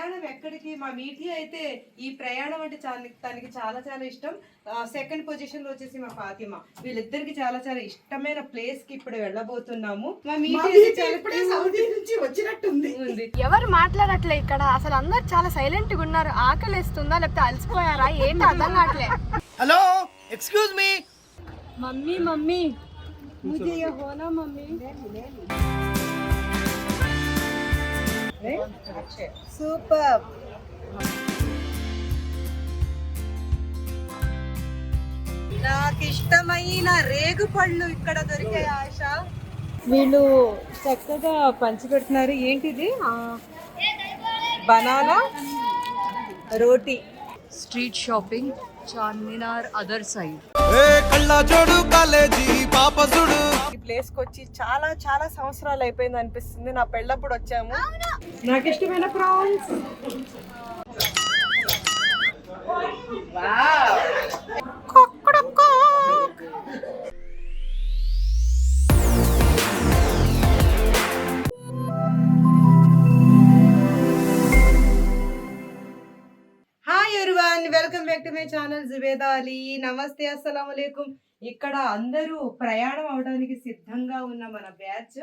ప్రయాణం ఎక్కడికి మా మీటి అయితే ఈ ప్రయాణం అంటే తనకి చాలా చాలా ఇష్టం. సెకండ్ పొజిషన్ లో వచ్చేసి మా ఫాతిమా. వీళ్ళిద్దరికి చాలా చాలా ఇష్టమైన ప్లేస్ కి ఇప్పుడు వెళ్ళబోతున్నాము. మా మీటి సౌదీ నుంచి వచ్చినట్టుంది. ఎవరు మాట్లాడట్లే ఇక్కడ, అసలు అందరు చాలా సైలెంట్ గా ఉన్నారు. ఆకలిస్తుందా లేకపోతే అలసిపోయారా ఏంటి అర్థం కావట్లే. Hello excuse me mummy mummy मुझे ये होना मम्मी. సూపర్. నాకు ఇష్టమైన రేగు పళ్ళు ఇక్కడ దొరికాయి ఆశ. వీళ్ళు చక్కగా పంచి పెడుతున్నారు. ఏంటిది? Banana roti. Street shopping Charminar other side. కళ్ళ జోడు కాలేజీ పాప చూడు. ఈ ప్లేస్ కి వచ్చి చాలా చాలా సంవత్సరాలు అయిపోయింది అనిపిస్తుంది. నా పెళ్ళప్పుడు వచ్చాము. నాకు ఇష్టమైన prawns. Hi everyone, welcome back to my channel Zubeda Ali. నమస్తే, అస్సలాము అలైకుం. ఇక్కడ అందరూ ప్రయాణం అవడానికి సిద్ధంగా ఉన్న మన బ్యాచ్.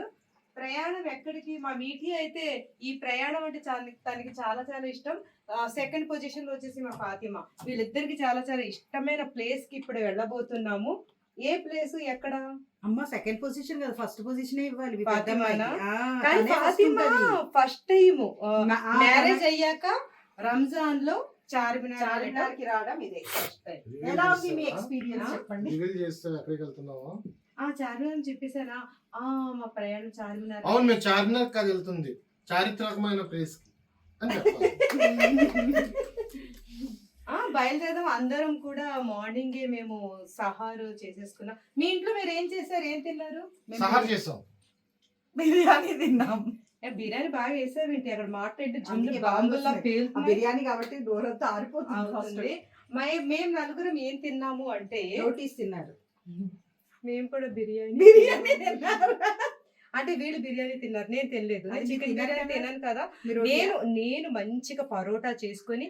ప్రయాణం ఎక్కడికి? మా మీటి అయితే ఈ ప్రయాణం అంటే తనకి చాలా చాలా ఇష్టం. సెకండ్ పొజిషన్ లో వచ్చేసి మా ఫాతిమా. వీళ్ళిద్దరికి చాలా చాలా ఇష్టమైన ప్లేస్ కి ఇప్పుడు వెళ్ళబోతున్నాము. ఏ ప్లేస్? ఎక్కడ? అమ్మ సెకండ్ పొజిషన్ కదా, ఫస్ట్ పొజిషన్ ఇవ్వాలి. ఫాతిమానా? కానీ ఫాతిమా ఫస్ట్ టైం మ్యారేజ్ అయ్యాక రంజాన్ లో చార్మినార్ కి రావడం ఇదే ఫస్ట్ టైం. ఎలా ఉంది మీ ఎక్స్పీరియన్స్ చెప్పండి. చార్మినార్ చెప్పేసారా? మా ప్రయాణం చార్మినార్. అవును, మేము చార్మినార్ కాదు వెళ్తుంది, చారిత్రకమైన ప్లేస్ కి అని చెప్పాలి. బయలుదేరదాం. అందరం కూడా మార్నింగే మేము సహారు చేసేసుకున్నాం. మీ ఇంట్లో మీరు ఏం చేశారు? ఏం తిన్నారు? సహార్ చేసాం, బిర్యానీ తిన్నాం. బిర్యానీ బాగా వేసావేంటి? అక్కడ అందుకే బాంబుల్లా బిర్యానీ కాబట్టి దూరంతో ఆరిపోతుంది. మేము నలుగురం ఏం తిన్నాము అంటే రోటీస్ తిన్నారు. మేము కూడా బిర్యానీ తిన్నారు. అంటే వీళ్ళు బిర్యానీ తిన్నారు, నేను తినలేదు. నేను చికెన్ బిర్యానీ తిన్నాను కదా. నేను మంచిగా పరోటా చేసుకొని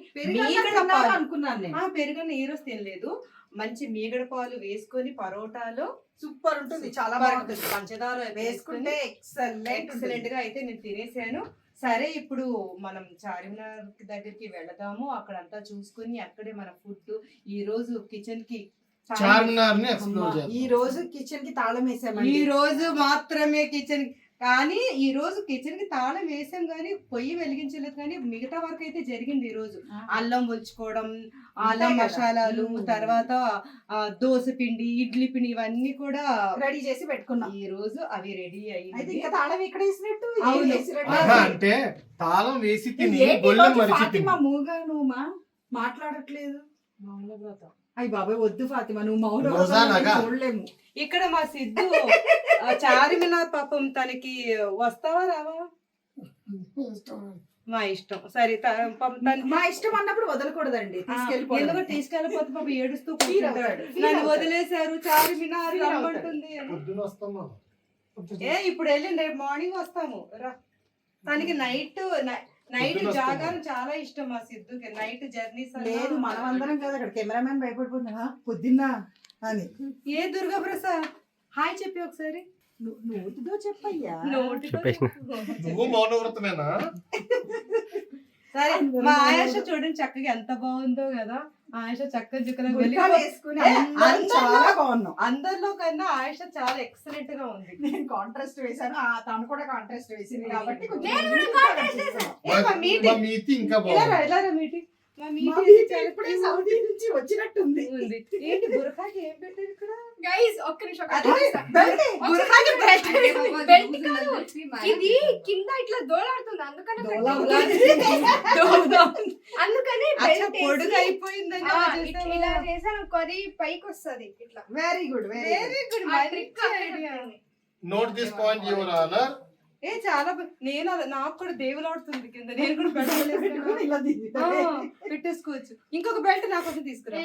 అనుకున్నాను. పెరుగన్న ఈ రోజు తినలేదు. మంచి మీగడ పాలు వేసుకొని పరోటాలో సూపర్ ఉంటుంది, చాలా బాగుంటుంది. పంచదార వేసుకుంటే ఎక్సలెంట్ గా అయితే నేను తినేసాను. సరే, ఇప్పుడు మనం చార్మినార్ దగ్గరికి వెళదాము. అక్కడంతా చూసుకుని అక్కడే మన ఫుడ్. ఈ రోజు కిచెన్ కి చార్మినార్ ని ఎక్స్ప్లోర్ చేద్దాం. ఈ రోజు కిచెన్ కి తాళం వేసాము. ఈ రోజు మాత్రమే కిచెన్ కానీ ఈ రోజు కిచెన్ కి తాళం వేసాం కానీ పొయ్యి వెలిగించలేదు. కానీ మిగతా వరకు అయితే జరిగింది. ఈ రోజు అల్లం ఒలుచుకోవడం, అల్లం మసాలాలు, తర్వాత దోశ పిండి, ఇడ్లీ పిండి ఇవన్నీ కూడా రెడీ చేసి పెట్టుకున్నాం. ఈ రోజు అవి రెడీ అయ్యింది. ఇంకా తాళం ఇక్కడ వేసినట్టు అంటే తాళం వేసి తిని గొల్లెం మరిచి తిని. మూగా నువ్వు మాట్లాడట్లేదు. అయ్యి బాబాయ్ వద్దు ఫాతిమా, నువ్వు మౌనం చూడలేము. ఇక్కడ మా సిద్ధు చార్మినార్ పాపం తనకి వస్తావా రావా? మా ఇష్టం. సరే, మా ఇష్టం అన్నప్పుడు వదలకూడదండి. ఎందుకంటే తీసుకెళ్ళిపోతే పాప ఏడుస్తూ కూర్చుంటాడు. నన్ను వదిలేశారు, చార్మినార్ రమ్మంటుంది. ఇప్పుడు వెళ్ళి రేపు మార్నింగ్ వస్తాము రా. తనకి నైట్ జాగారం చాలా ఇష్టం మా సిద్ధుకి. నైట్ జర్నీస్ లేదు, మనం అందరం కదా. అక్కడ కెమెరామెన్ భయపడిపోతున్నా పొద్దున్నా అని. ఏ దుర్గా ప్రసాద్ హాయ్ చెప్పి ఒకసారి. నోటితో చెప్పయ్యా. నువ్వు మౌనవ్రతమేనా? సరే, మా ఆయాష చూడండి చక్కగా ఎంత బాగుందో కదా. ఆయాష చక్కగా వేసుకుని చాలా బాగున్నాం. అందరిలో కన్నా ఆయాష చాలా ఎక్సలెంట్ గా ఉంది. నేను కాంట్రాస్ట్ వేసాను, తను కూడా కాంట్రాస్ట్ వేసింది కాబట్టి ఇప్పుడే సౌదీ నుంచి వచ్చినట్టుంది. ఏంటి బురకాకి ఏం పెట్టారు ఇక్కడ? గైస్ ఒక్క నిమిషం. ఇది కింద ఇట్లా దోలాడుతుంది, అందుకని పొడుగు అయిపోయిందని ఇలా చేసాను కొరి పైకి వస్తుంది. ఇట్లా very good, very good. Note this point your honour. చాలా నేను నాకు కూడా దేవులాడుతుంది కింద. నేను కూడా పెట్టేసుకోవచ్చు. ఇంకొక బెల్ట్ నా కోసం తీసుకురా.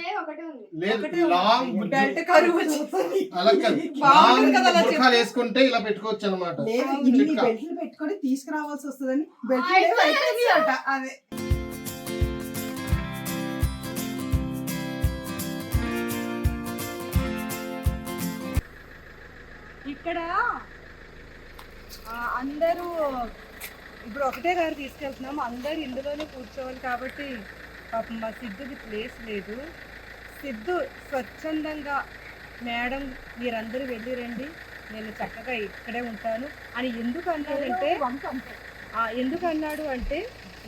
బెల్ట్ కరువు వేసుకుంటే ఇలా పెట్టుకోవచ్చు అనమాట. బెల్ట్లు పెట్టుకొని తీసుకురావాల్సి వస్తుందని బెల్ట్ అదే ఇక్కడ అందరూ ఇప్పుడు ఒకటే గారు తీసుకెళ్తున్నాము, అందరూ ఇందులోనే కూర్చోవాలి కాబట్టి పాపం మా సిద్ధుకి ప్లేస్ లేదు. సిద్ధు స్వచ్ఛందంగా మేడం మీరందరూ వెళ్ళి రండి, నేను చక్కగా ఇక్కడే ఉంటాను అని ఎందుకు అన్నాడు అంటే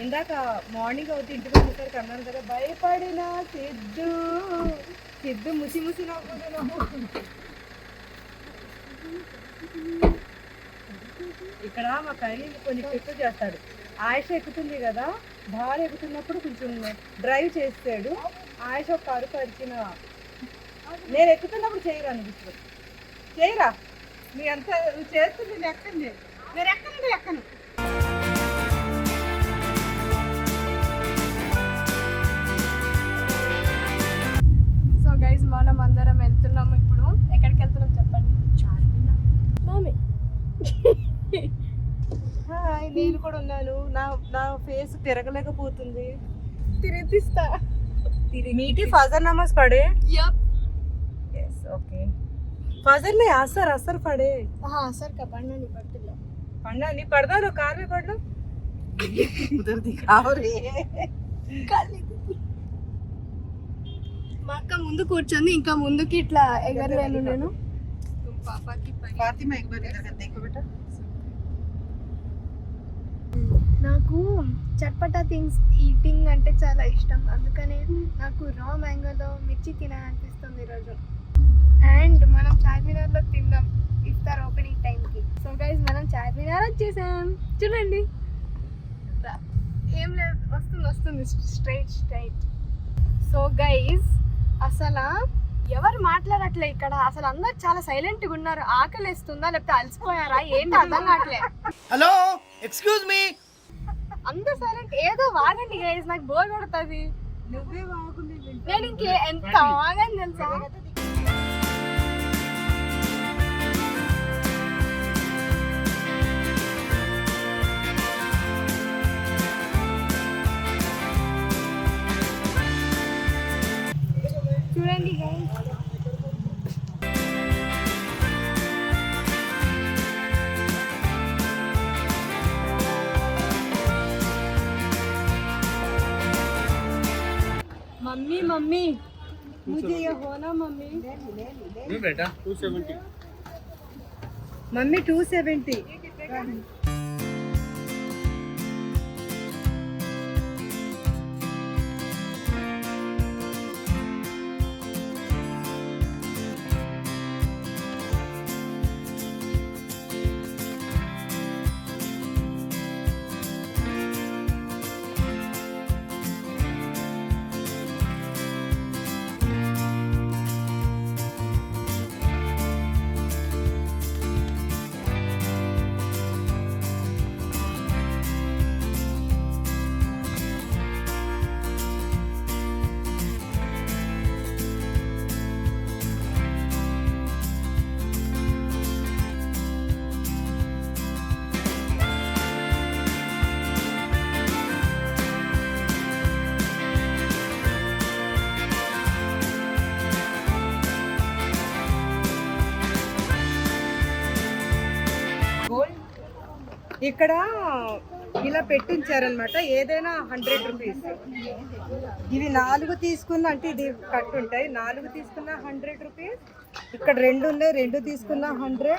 ఇందాక మార్నింగ్ అవుతుంది ఇంటికి వచ్చేసరికి అన్నాను కదా, భయపడిన సిద్ధు ముసి నవ్వుతున్నాము. ఇక్కడ మా కైలి కొన్ని ఎక్కువ చేస్తాడు. ఆయుష ఎక్కుతుంది కదా, బాగా ఎక్కుతున్నప్పుడు కొంచెం డ్రైవ్ చేస్తాడు. ఆయుష ఒక అరుపు అరిచిన, నేను ఎక్కుతున్నప్పుడు చేయరా నువ్వు చేయరా, నీ అంత నువ్వు చేస్తుంది నేను ఎక్కండి, నేను ఎక్కను. సో గైస్ మనం అందరం వెళ్తున్నాము. ఇప్పుడు ఎక్కడికి వెళ్తున్నాం చెప్పండి? చార్మినార్. మామీ హాయ్, నేను కూడా ఉన్నాను. నా ఫేస్ తిరగలేకపోతుంది. తిరిగిస్తా. मीठी फजर नमाज पढ़े? यप. Yes okay. फजर में असर पढ़े? हाँ असर का पढ़ना नहीं पढ़ता लो, कार में पढ़ लो. उधर दिखाओ रे. మా అక్క ముందు కూర్చొని ఇంకా ముందుకి ఇట్లా ఎగరలేను నేను. फातिमा एक बार इधर देखो बेटा. నాకు చట్పటా థింగ్స్ ఈటింగ్ అంటే చాలా ఇష్టం, అందుకనే నాకు రా మ్యాంగోలో మిర్చి తినాలనిపిస్తుంది ఈరోజు. అండ్ మనం చార్మినార్లో తిందాం ఇఫ్తార్ ఓపెనింగ్ టైంకి. సో గైజ్ మనం చార్మినార్ వచ్చేసాం, చూడండి. ఏం లేదు, వస్తుంది స్ట్రైట్. సో గైజ్ అసలు ఎవరు మాట్లాడట్లే ఇక్కడ, అసలు అందరు చాలా సైలెంట్గా ఉన్నారు. ఆకలిస్తుందా లేకపోతే అలసిపోయారా ఏంటి అర్థం కావట్లే. హలో ఎక్స్క్యూజ్ మీ, అందరు సైలెంట్. ఏదో వాగండి గైస్, నాకు బోర్ కొడుతుంది. నువ్వే వాగుంది. నేను ఇంకే ఎంత వాగని తెలుసా. చూడండి గైస్, मम्मी मुझे ये होना मम्मी. बेटा 270. मम्मी 270. ఇక్కడ ఇలా పెట్టించారనమాట, ఏదైనా 100 రూపీస్. ఇవి 4 తీసుకున్న అంటే ఇది కట్ ఉంటాయి, 4 తీసుకున్న 100 రూపీస్. ఇక్కడ 2 ఉన్నాయి, 2 తీసుకున్న 100.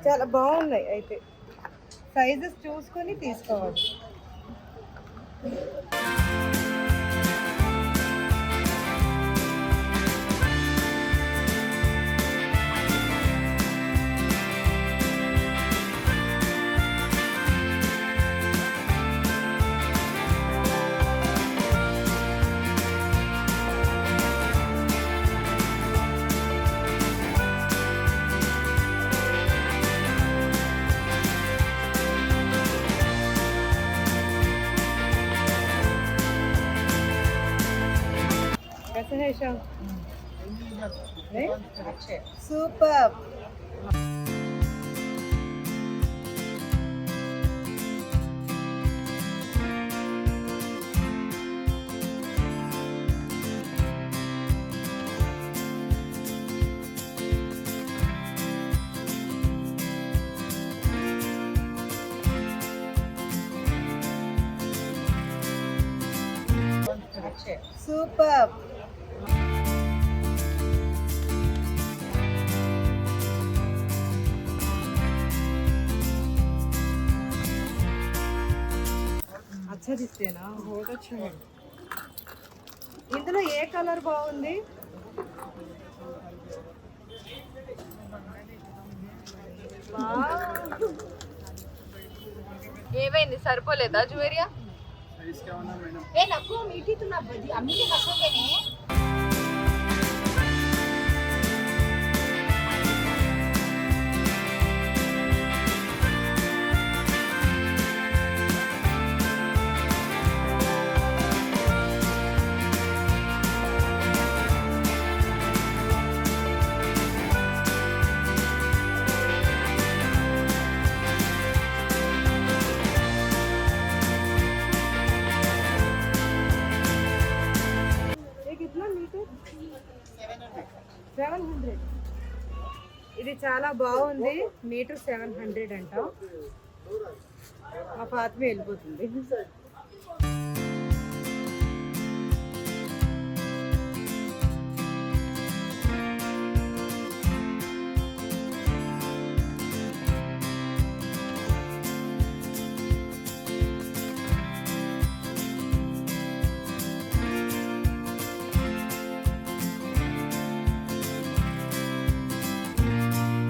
చాలా బాగున్నాయి. అయితే సైజెస్ చూసుకొని తీసుకోవాలి. कैसे है शाम? सुपर. సూపర్. అచ్చదిస్తేనా? ఇందులో ఏ కలర్ బాగుంది? ఏమైంది, సరిపోలేదా జ్యువెరియా? ఏ కిतना మీటర్? 700. ఇది చాలా బాగుంది. మీటర్ 700 అంట. మా ఫాతిమ వెళ్ళిపోతుంది.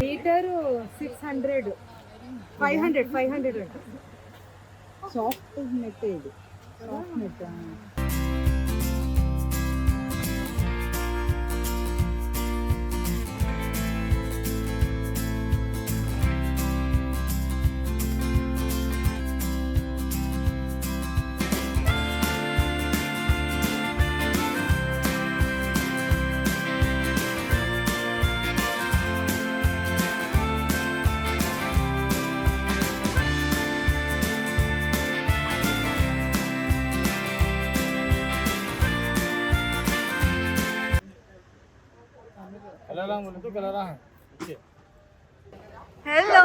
మీటరు 600, 500 అంట. సాఫ్ట్ నెట్ ఇది, soft net. Hello.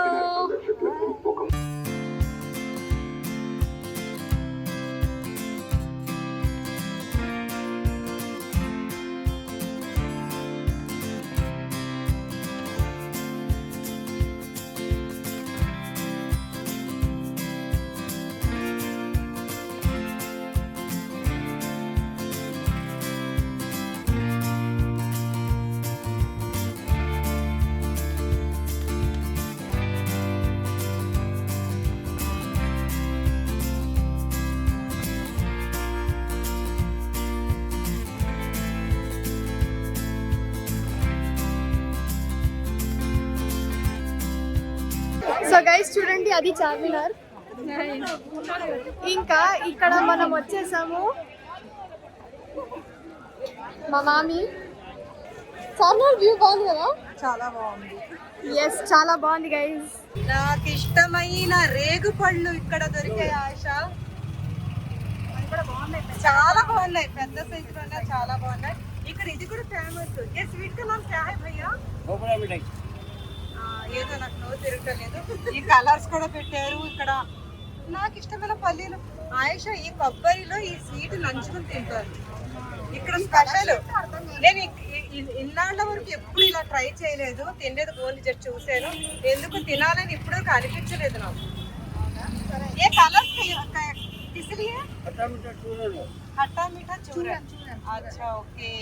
So guys చూడండి, అది చార్మినార్. ఇంకా ఇక్కడ మనం వచ్చేసాము. మా మామి చార్మినార్ వ్యూ బాగుంది కదా? చాలా బాగుంది. ఎస్, చాలా బాగుంది గైస్. నాకు ఇష్టమైన రేగు పళ్ళు ఇక్కడ దొరికాయి ఆశ. చాలా బాగున్నాయి, పెద్ద సైజులో ఉన్నాయి, చాలా బాగున్నాయి. ఇక్కడ ఇది కూడా ఫేమస్. ఏ స్వీట్ కా నామ్ క్యా హై భయ్యా? ఏదో నాకు నో తిరగలేదు. ఈ కలర్స్ కూడా పెట్టారు ఇక్కడ. నాకు ఇష్టమైన పల్లీలు. ఆయుష ఈ కొబ్బరిలో ఈ స్వీట్ నంచుకుని తింటారు ఇక్కడ స్పెషల్. నేను ఇన్నాళ్ళ వరకు ఎప్పుడు ఇలా ట్రై చేయలేదు, తినేది ఓన్లీ జస్ట్ చూసాను. ఎందుకు తినాలని ఇప్పుడు అనిపించలేదు నాకు. ఏ కలర్ इसलिए खट्टा मीठा चूरन. अच्छा ओके.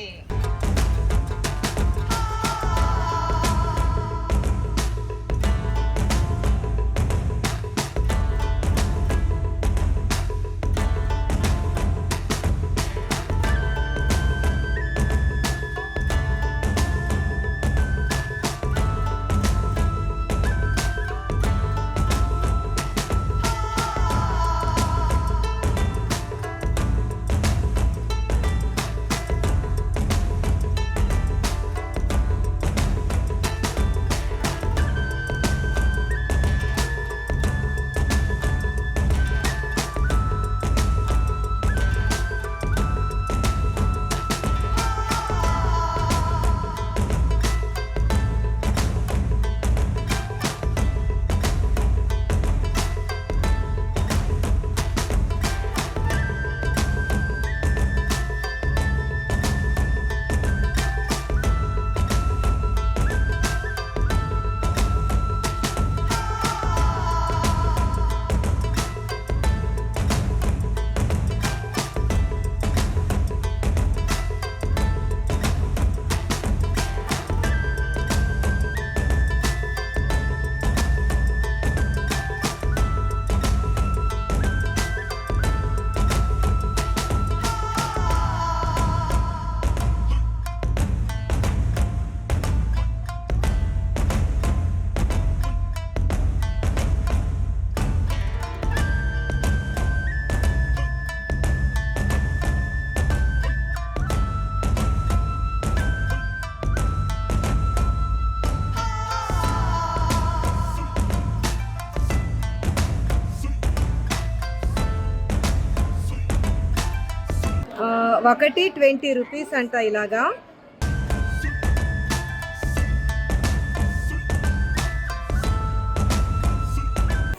ఒకటి 20 రూపీస్ అంట ఇలాగా.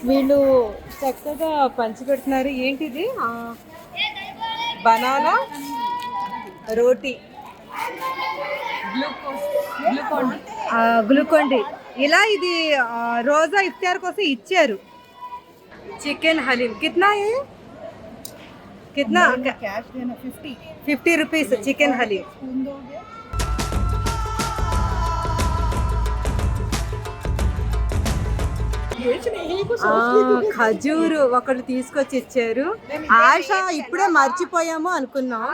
వీళ్ళు చక్కగా పంచిపెడుతున్నారు. ఏంటిది? బనానా రోటీ, గ్లూకోండి. ఇలా ఇది రోజా ఇఫ్తార్ కోసం ఇచ్చారు. చికెన్ హలీం కిतना है? कितना? 50 रुपीस चिकन हलीम. ఖజూరు ఒకళ్ళు తీసుకొచ్చి ఇచ్చారు. ఆశ ఇప్పుడే మర్చిపోయాము అనుకున్నాం,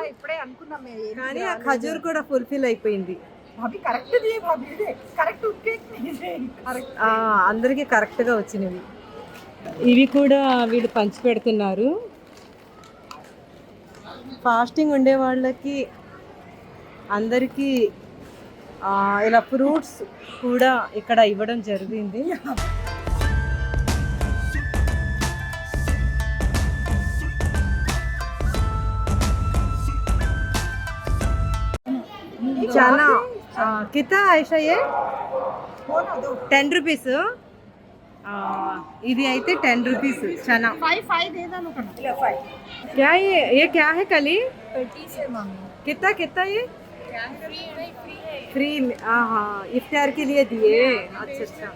కానీ ఆ ఖజూర్ కూడా ఫుల్ఫిల్ అయిపోయింది. అందరికి కరెక్ట్ గా వచ్చినవి. ఇవి కూడా వీళ్ళు పంచి పెడుతున్నారు. ఫాస్టింగ్ ఉండే వాళ్ళకి అందరికీ ఇలా ఫ్రూట్స్ కూడా ఇక్కడ ఇవ్వడం జరిగింది. చాలా కితా ఐషా ఏ 10 రూపీస్. ఇది అయితే 10 రూపీస్. చనా क्या ये क्या है कली? कितना ये फ्री? हाँ, इफ्तार के लिए दिए. अच्छा.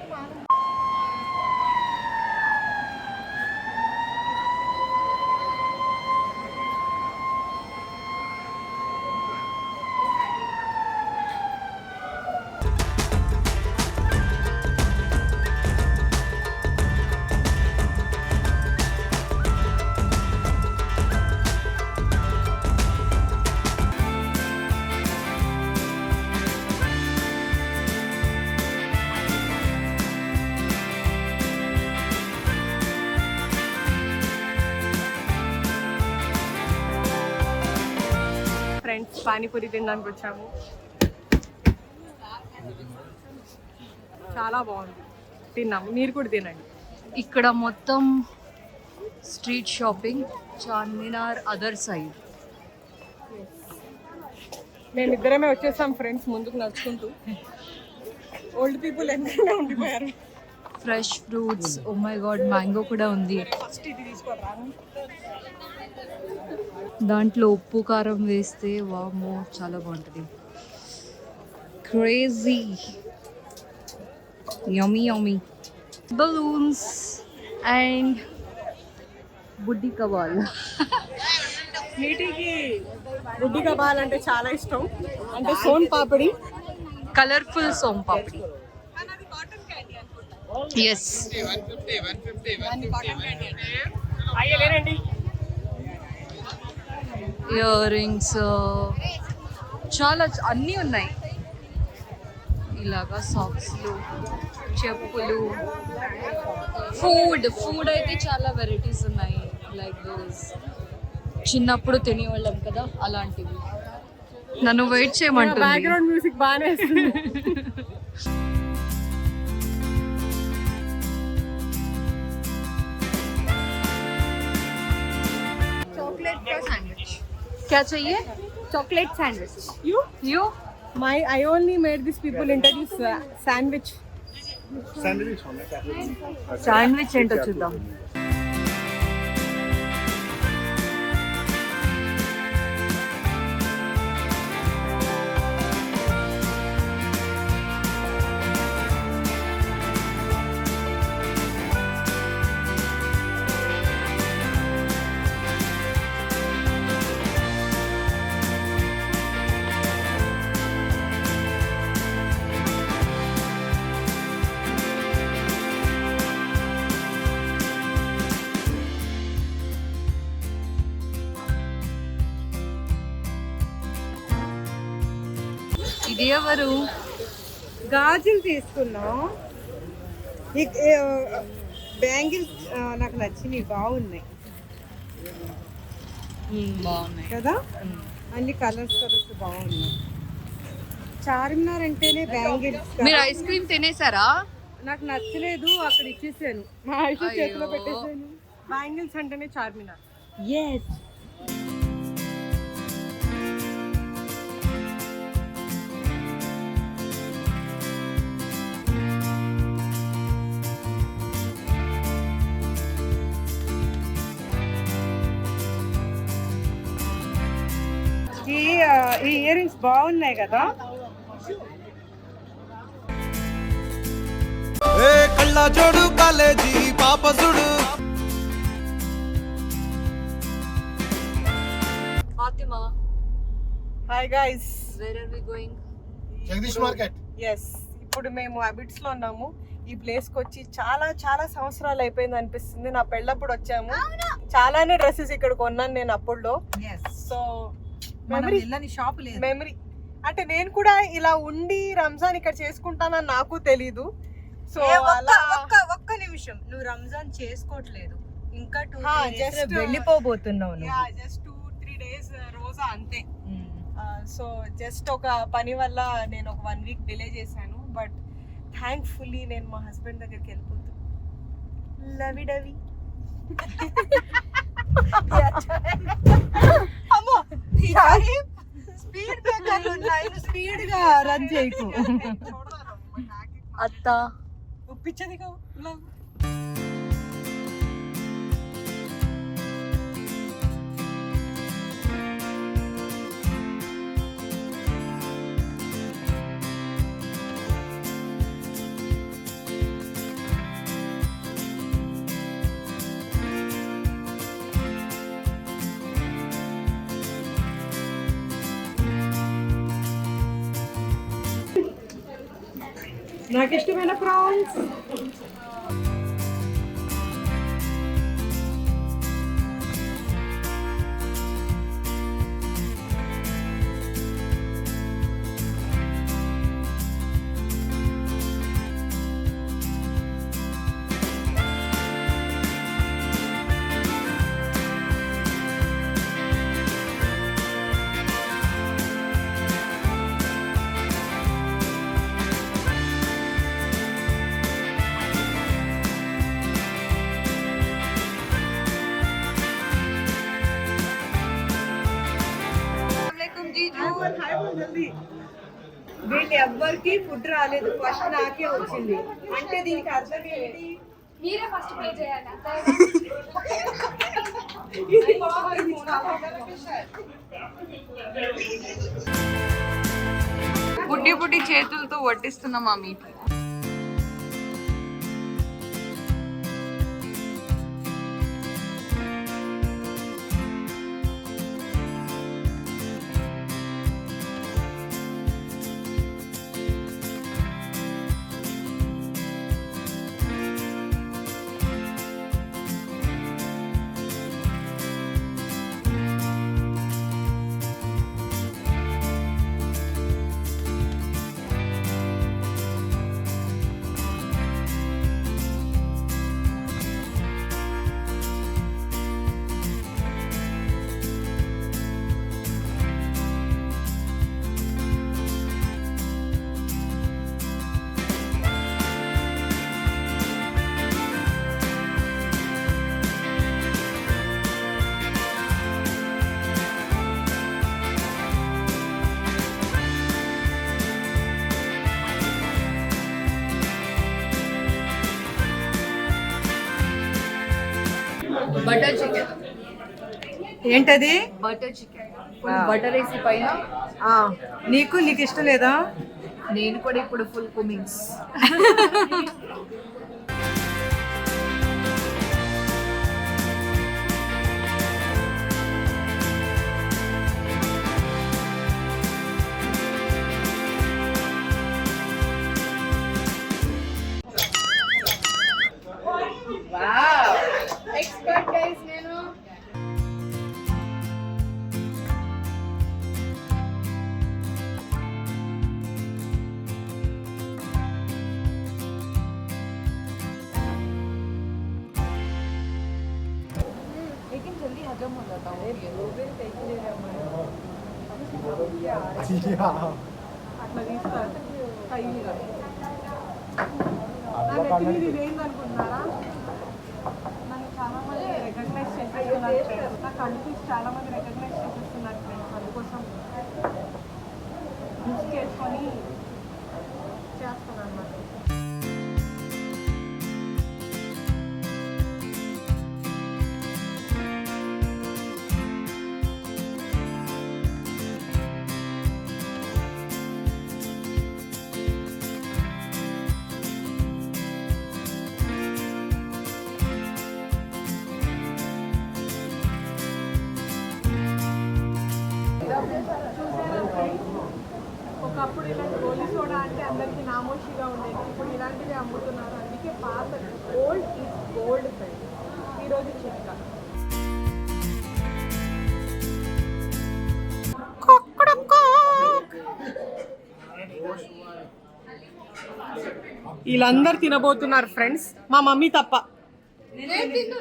ఫ్రెండ్స్ పానీపూరి తినడానికి వచ్చాము. చాలా బాగుంది, తిన్నాము. మీరు కూడా తినండి. ఇక్కడ మొత్తం street shopping, Charminar other side. మేమిద్దరమే వచ్చేసాం ఫ్రెండ్స్, ముందుకు నడుచుకుంటూ. ఓల్డ్ పీపుల్ ఎంతనే ఉండిపోయారు. Fresh fruits, oh my god, mango కూడా ఉంది. దాంట్లో ఉప్పు కారం వేస్తే వామ్మో చాలా బాగుంటుంది. Crazy yummy yummy balloons and బుడ్డి కబాల్. నీటికి బుడ్డి కబాల్ అంటే చాలా ఇష్టం. అంటే సోన్ పాపడి, కలర్ఫుల్ సోన్ పాపడి. ఎస్, అయ్యలేరండి. ఇయర్ రింగ్స్ చాలా అన్నీ ఉన్నాయి. ఇలాగా సాక్స్లు, చెప్పులు, ఫుడ్ అయితే చాలా వెరైటీస్ ఉన్నాయి. లైక్ దిస్ చిన్నప్పుడు తినేవాళ్ళం కదా, అలాంటివి. నన్ను వెయిట్ చేయమంటుంది. బ్యాక్గ్రౌండ్ మ్యూజిక్ బాగానే వస్తుంది. क्या चाहिए? Chocolate sandwich. You? I only made these people introduce sandwich. Sandwich ఏంటో చూద్దాం. ఇది ఎవరు? గాజులు తీసుకున్నాం. బ్యాంగిల్స్ నాకు నచ్చినవి, బాగున్నాయి బాగున్నాయి కదా, అన్ని కలర్స్ బాగున్నాయి. చార్మినార్ అంటేనే బ్యాంగిల్స్. మీరు ఐస్ క్రీమ్ తినేసారా? నాకు నచ్చలేదు, అక్కడ ఇచ్చేసాను. మా ఐస్ చేతిలో పెట్టేసాను. బ్యాంగిల్స్ అంటేనే చార్మినార్. ఎస్. ఈ ఇయర్ రింగ్స్ బాగున్నాయి కదా. ఏ కళ్ళ జోడు కాలేజీ పాప చూడు. Fatima, hi guys, where are we going? Jagadish market. Yes, ఇప్పుడు మేము అబిట్స్ లో ఉన్నాము. ఈ ప్లేస్ కి వచ్చి చాలా చాలా సంవత్సరాలు అయిపోయింది అనిపిస్తుంది. నా పెళ్ళప్పుడు వచ్చాము, చాలానే డ్రెస్సెస్ ఇక్కడ కొన్నాను నేను అప్పుడులో. సో షాప్ లేదు. మెమరీ అంటే నేను కూడా ఇలా ఉండి రంజాన్ ఇక్కడ చేసుకుంటానని నాకు తెలీదు. సో అలా ఒక్క నిమిషం, నువ్వు రంజాన్ చేసుకోవట్లేదు, ఇంకా just వెళ్ళిపోబోతున్నావు. జస్ట్ 2-3 days రోజా అంతే. సో జస్ట్ ఒక పని వల్ల నేను ఒక 1 week డిలే చేశాను. బట్ థ్యాంక్ఫుల్లీ నేను మా హస్బెండ్ దగ్గరికి వెళ్ళిపోతాను. లవి డవి. అమ్మో, స్పీడ్ బ్రేకర్లు ఉన్నాయి, స్పీడ్ గా రన్ చేయకు. అత్త, ఒప్పించది కావు. నాకు ఇష్టమైన ప్రాన్స్. వీళ్ళు ఎవ్వరికి ఫుడ్ రాలేదు, ఫస్ట్ నాకే వచ్చింది. అంటే దీనికి అర్థం ఏంటి? మీరే ఫస్ట్ పే చేయాలి. పుట్టి పుట్టి చేతులతో వడ్డిస్తున్నాం ఆ మీట్. Butter chicken. ఏంటది? బటర్ చికెన్, బటర్ వేసి పైన. నీకు ఇష్టం లేదా? నేను కూడా ఇప్పుడు ఫుల్ కుమింగ్స్. ఎక్స్పర్ట్ గైస్ నేను. लेकिन जल्दी हजम हो जाता है। అట్లా తీస్తారు ఏందనుకుంటున్నారా? నన్ను చాలా మంది రికగ్నైజ్ చేసేస్తున్నారు. నా కంట్రీస్ చాలా మంది రికగ్నైజ్ చేసేస్తున్నారు ఫ్రెండ్స్. అందుకోసం యూజ్ చేసుకొని చేస్తాను అన్నమాట. ఒకప్పుడు ఇలాంటి గోలీ సోడా అంటే అందరికి నామోషిగా ఉండేది, ఇప్పుడు ఇలాంటివి అమ్ముతున్నారు. అందుకే పాత ఓల్డ్ ఈజ్ గోల్డ్ ఫ్రెండ్. ఈరోజు చిట్కా వీళ్ళందరూ తినబోతున్నారు ఫ్రెండ్స్, మా మమ్మీ తప్ప. నేను తిన్ను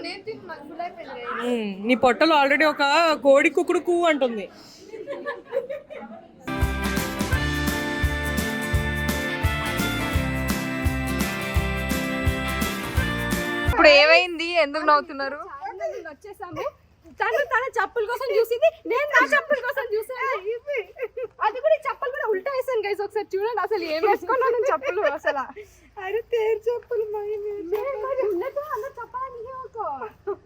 నాకు ఫుల్ అయిపోయింది. నీ పొట్టలో ఆల్రెడీ ఒక కోడి కుక్కుడు కూ అంటుంది. ఇప్పుడు ఏమైంది, ఎందుకు నవ్వుతున్నారు? వచ్చేసాము. తన చెప్పుల కోసం చూసింది, నేను నా చెప్పుల కోసం చూసాను. అది కూడా ఈ చెప్పులు కూడా ఉల్టా వేసాను గైస్, ఒకసారి చూడండి అసలు ఏం వేసుకున్నాను చెప్పులు. అసలు అరే తేరు చెప్పులు